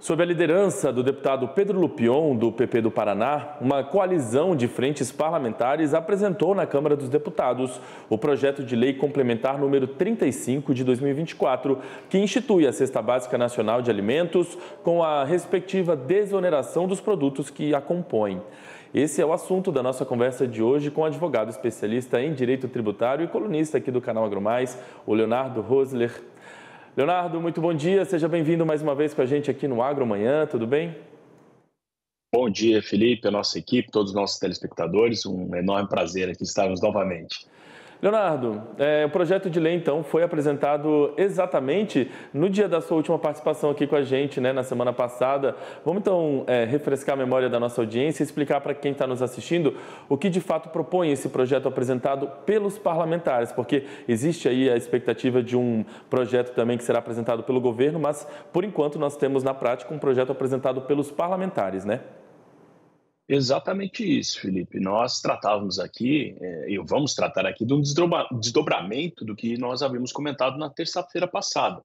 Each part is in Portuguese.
Sob a liderança do deputado Pedro Lupion, do PP do Paraná, uma coalizão de frentes parlamentares apresentou na Câmara dos Deputados o projeto de lei complementar número 35 de 2024, que institui a Cesta Básica Nacional de Alimentos com a respectiva desoneração dos produtos que a compõem. Esse é o assunto da nossa conversa de hoje com o advogado especialista em direito tributário e colunista aqui do canal AgroMais, o Leonardo Rosler. Leonardo, muito bom dia, seja bem-vindo mais uma vez com a gente aqui no Agromanhã, tudo bem? Bom dia, Felipe, a nossa equipe, todos os nossos telespectadores, um enorme prazer aqui estarmos novamente. Leonardo, o projeto de lei, então, foi apresentado exatamente no dia da sua última participação aqui com a gente, né, na semana passada. Vamos, então, refrescar a memória da nossa audiência e explicar para quem está nos assistindo o que, de fato, propõe esse projeto apresentado pelos parlamentares, porque existe aí a expectativa de um projeto também que será apresentado pelo governo, mas, por enquanto, nós temos, na prática, um projeto apresentado pelos parlamentares, né? Exatamente isso, Felipe. Nós tratávamos aqui, e vamos tratar aqui, de um desdobramento do que nós havíamos comentado na terça-feira passada,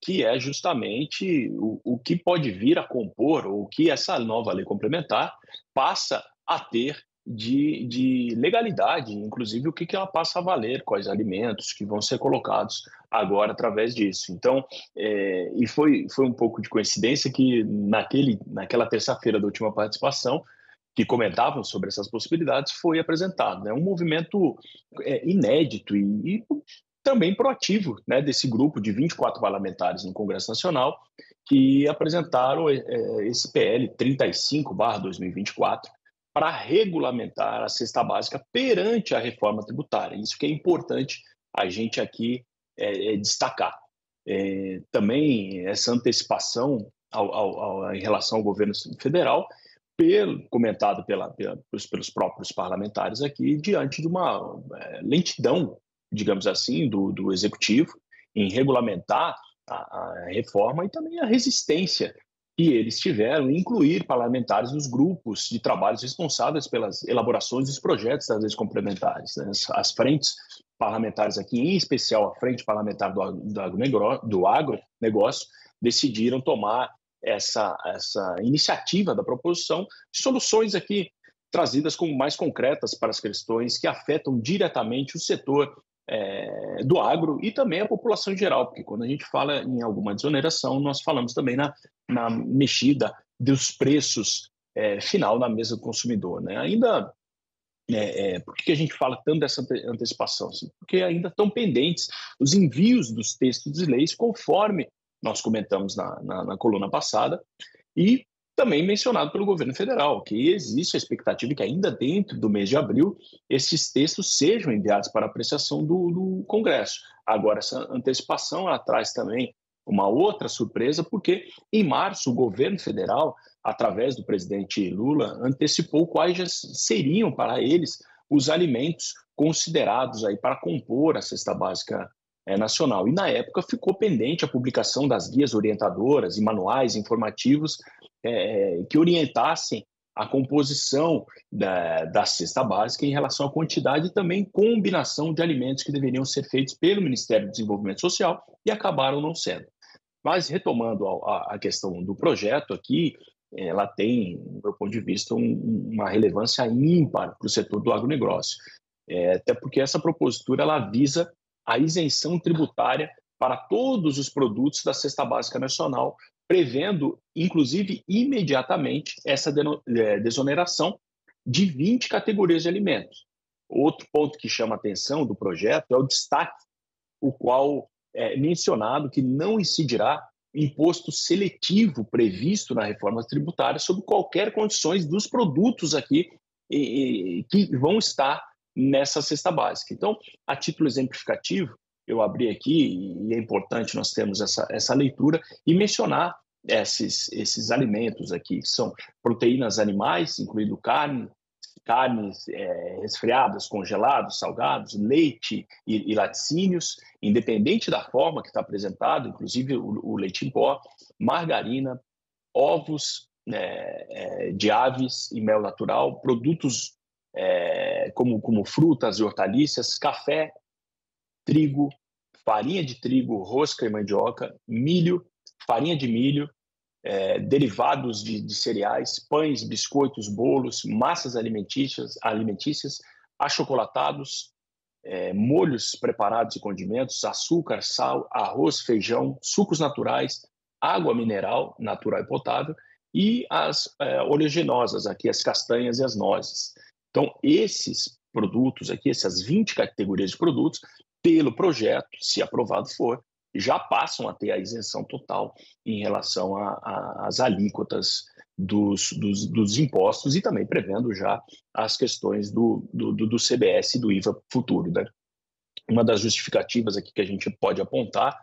que é justamente o que pode vir a compor, ou o que essa nova lei complementar passa a ter de legalidade, inclusive o que ela passa a valer, quais alimentos que vão ser colocados agora através disso. Então, e foi um pouco de coincidência que naquela terça-feira da última participação, que comentavam sobre essas possibilidades, foi apresentado. É um movimento inédito e também proativo, né, desse grupo de 24 parlamentares no Congresso Nacional que apresentaram esse PL 35/2024 para regulamentar a cesta básica perante a reforma tributária. Isso que é importante a gente aqui destacar. Também essa antecipação em relação ao governo federal, comentado pelos próprios parlamentares aqui, diante de uma lentidão, digamos assim, do Executivo em regulamentar a reforma e também a resistência que eles tiveram em incluir parlamentares nos grupos de trabalhos responsáveis pelas elaborações dos projetos das leis complementares, né? As frentes parlamentares aqui, em especial a Frente Parlamentar do Agronegócio, decidiram tomar essa iniciativa da proposição de soluções aqui trazidas como mais concretas para as questões que afetam diretamente o setor do agro e também a população em geral, porque quando a gente fala em alguma desoneração, nós falamos também na mexida dos preços final na mesa do consumidor, né? Ainda por que a gente fala tanto dessa antecipação? Porque ainda estão pendentes os envios dos textos de leis, conforme nós comentamos na coluna passada, e também mencionado pelo governo federal, que existe a expectativa que ainda dentro do mês de abril esses textos sejam enviados para apreciação do Congresso. Agora, essa antecipação ela traz também uma outra surpresa, porque em março o governo federal, através do presidente Lula, antecipou quais já seriam para eles os alimentos considerados aí para compor a cesta básica nacional. E na época ficou pendente a publicação das guias orientadoras e manuais informativos que orientassem a composição da cesta básica em relação à quantidade e também combinação de alimentos que deveriam ser feitos pelo Ministério do Desenvolvimento Social e acabaram não sendo. Mas, retomando a questão do projeto aqui, ela tem, do meu ponto de vista, uma relevância ímpar para o setor do agronegócio. Até porque essa propositura ela visa a isenção tributária para todos os produtos da Cesta Básica Nacional, prevendo, inclusive, imediatamente essa desoneração de 20 categorias de alimentos. Outro ponto que chama a atenção do projeto é o destaque, o qual é mencionado que não incidirá imposto seletivo previsto na reforma tributária sobre qualquer condições dos produtos aqui que vão estar nessa cesta básica. Então, a título exemplificativo, eu abri aqui, e é importante nós termos essa leitura, e mencionar esses alimentos aqui, que são proteínas animais, incluindo carnes resfriadas, congelados, salgados, leite e laticínios, independente da forma que está apresentado, inclusive o leite em pó, margarina, ovos de aves e mel natural, produtos como frutas e hortaliças, café, trigo, farinha de trigo, rosca e mandioca, milho, farinha de milho, derivados de cereais, pães, biscoitos, bolos, massas alimentícias, achocolatados, molhos preparados e condimentos, açúcar, sal, arroz, feijão, sucos naturais, água mineral natural e potável e as oleaginosas, aqui as castanhas e as nozes. Então, esses produtos aqui, essas 20 categorias de produtos, pelo projeto, se aprovado for, já passam a ter a isenção total em relação às alíquotas dos impostos e também prevendo já as questões do CBS e do IVA futuro, né? Uma das justificativas aqui que a gente pode apontar,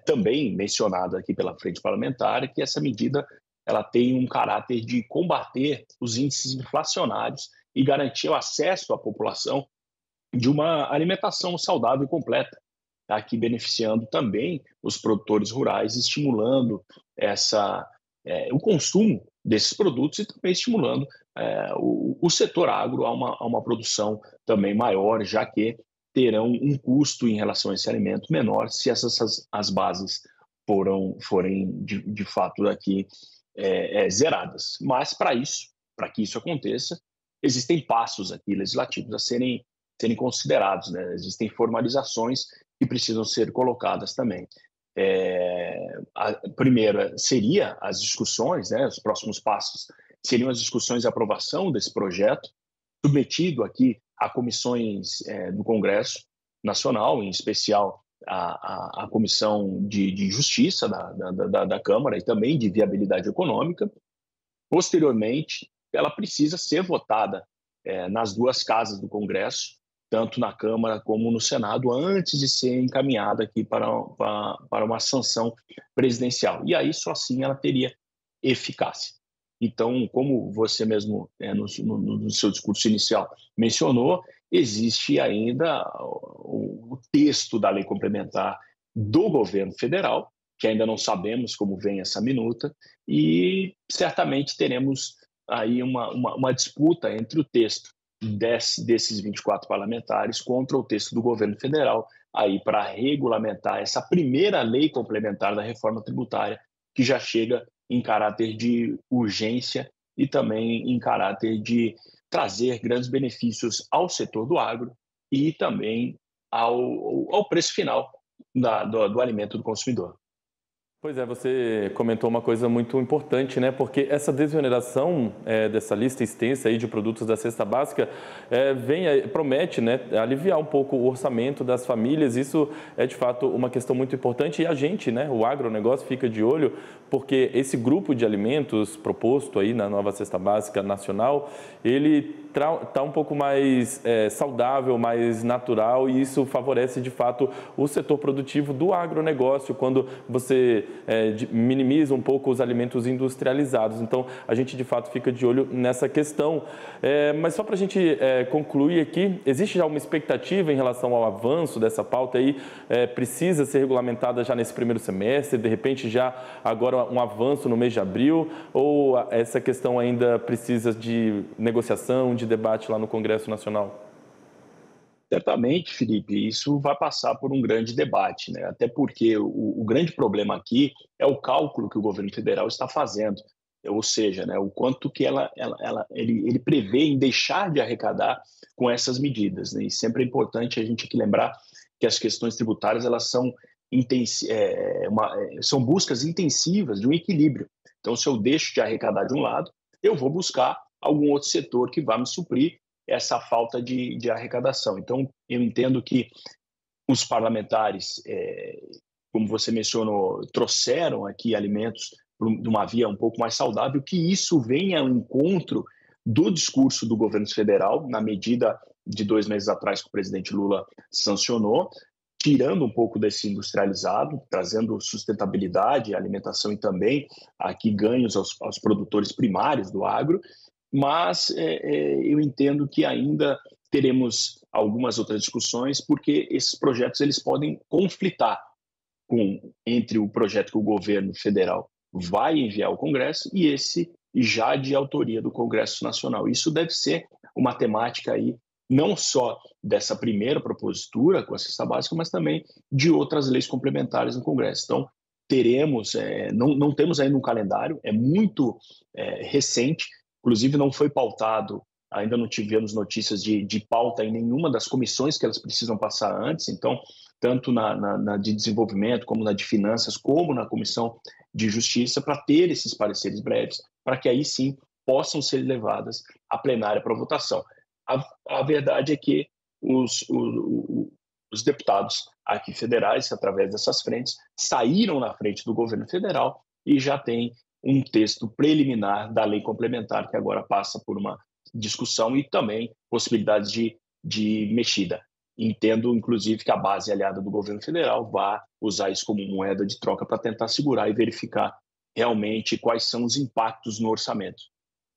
também mencionada aqui pela Frente Parlamentar, é que essa medida ela tem um caráter de combater os índices inflacionários e garantir o acesso à população de uma alimentação saudável e completa, aqui beneficiando também os produtores rurais, estimulando o consumo desses produtos e também estimulando o setor agro a uma produção também maior, já que terão um custo em relação a esse alimento menor se as bases forem de fato aqui zeradas. Mas para que isso aconteça, existem passos aqui legislativos a serem considerados, né? Existem formalizações que precisam ser colocadas também. A primeira seria as discussões, né? Os próximos passos seriam as discussões e aprovação desse projeto, submetido aqui a comissões do Congresso Nacional, em especial a Comissão de Justiça da Câmara e também de Viabilidade Econômica. Posteriormente, ela precisa ser votada nas duas casas do Congresso, tanto na Câmara como no Senado, antes de ser encaminhada aqui para uma sanção presidencial. E aí, só assim, ela teria eficácia. Então, como você mesmo, no seu discurso inicial, mencionou, existe ainda o texto da lei complementar do governo federal, que ainda não sabemos como vem essa minuta, e certamente teremos aí uma disputa entre o texto desses 24 parlamentares contra o texto do governo federal, aí para regulamentar essa primeira lei complementar da reforma tributária, que já chega em caráter de urgência e também em caráter de trazer grandes benefícios ao setor do agro e também ao preço final do alimento do consumidor. Pois é, você comentou uma coisa muito importante, né? Porque essa desoneração dessa lista extensa aí de produtos da cesta básica promete, né, aliviar um pouco o orçamento das famílias. Isso é de fato uma questão muito importante e a gente, né, o agronegócio, fica de olho porque esse grupo de alimentos proposto aí na nova cesta básica nacional, ele está um pouco mais saudável, mais natural e isso favorece de fato o setor produtivo do agronegócio quando você minimiza um pouco os alimentos industrializados. Então, a gente de fato fica de olho nessa questão. Mas só para a gente concluir aqui, existe já uma expectativa em relação ao avanço dessa pauta aí? Precisa ser regulamentada já nesse primeiro semestre, de repente já agora um avanço no mês de abril? Ou essa questão ainda precisa de negociação, de debate lá no Congresso Nacional? Certamente, Felipe, isso vai passar por um grande debate, né? Até porque o grande problema aqui é o cálculo que o governo federal está fazendo, ou seja, né, o quanto que ele prevê em deixar de arrecadar com essas medidas, né? E sempre é importante a gente aqui lembrar que as questões tributárias elas são buscas intensivas de um equilíbrio. Então, se eu deixo de arrecadar de um lado, eu vou buscar algum outro setor que vai me suprir essa falta de arrecadação. Então, eu entendo que os parlamentares, como você mencionou, trouxeram aqui alimentos de uma via um pouco mais saudável, que isso venha ao encontro do discurso do governo federal, na medida de 2 meses atrás que o presidente Lula sancionou, tirando um pouco desse industrializado, trazendo sustentabilidade, alimentação e também aqui ganhos aos produtores primários do agro, mas eu entendo que ainda teremos algumas outras discussões, porque esses projetos eles podem conflitar entre o projeto que o governo federal vai enviar ao Congresso e esse já de autoria do Congresso Nacional. Isso deve ser uma temática aí, não só dessa primeira propositura com a cesta básica, mas também de outras leis complementares no Congresso. Então, teremos, não temos ainda um calendário, é muito recente, inclusive não foi pautado, ainda não tivemos notícias de pauta em nenhuma das comissões que elas precisam passar antes, então, tanto na de desenvolvimento, como na de finanças, como na comissão de justiça, para ter esses pareceres breves, para que aí sim possam ser levadas à plenária para votação. A verdade é que os deputados aqui federais, através dessas frentes, saíram na frente do governo federal e já tem um texto preliminar da lei complementar que agora passa por uma discussão e também possibilidades de mexida. Entendo, inclusive, que a base aliada do governo federal vai usar isso como moeda de troca para tentar segurar e verificar realmente quais são os impactos no orçamento.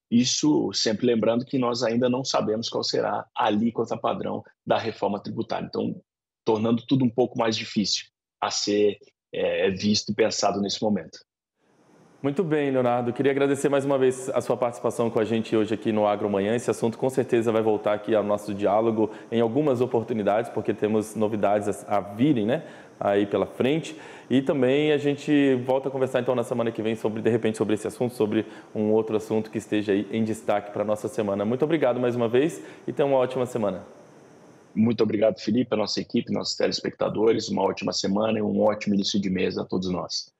Isso sempre lembrando que nós ainda não sabemos qual será a alíquota padrão da reforma tributária. Então, tornando tudo um pouco mais difícil a ser visto e pensado nesse momento. Muito bem, Leonardo. Queria agradecer mais uma vez a sua participação com a gente hoje aqui no Agromanhã. Esse assunto com certeza vai voltar aqui ao nosso diálogo em algumas oportunidades, porque temos novidades a virem, né, aí pela frente. E também a gente volta a conversar então na semana que vem sobre, de repente, sobre esse assunto, sobre um outro assunto que esteja aí em destaque para a nossa semana. Muito obrigado mais uma vez e tenha uma ótima semana. Muito obrigado, Felipe, a nossa equipe, nossos telespectadores. Uma ótima semana e um ótimo início de mês a todos nós.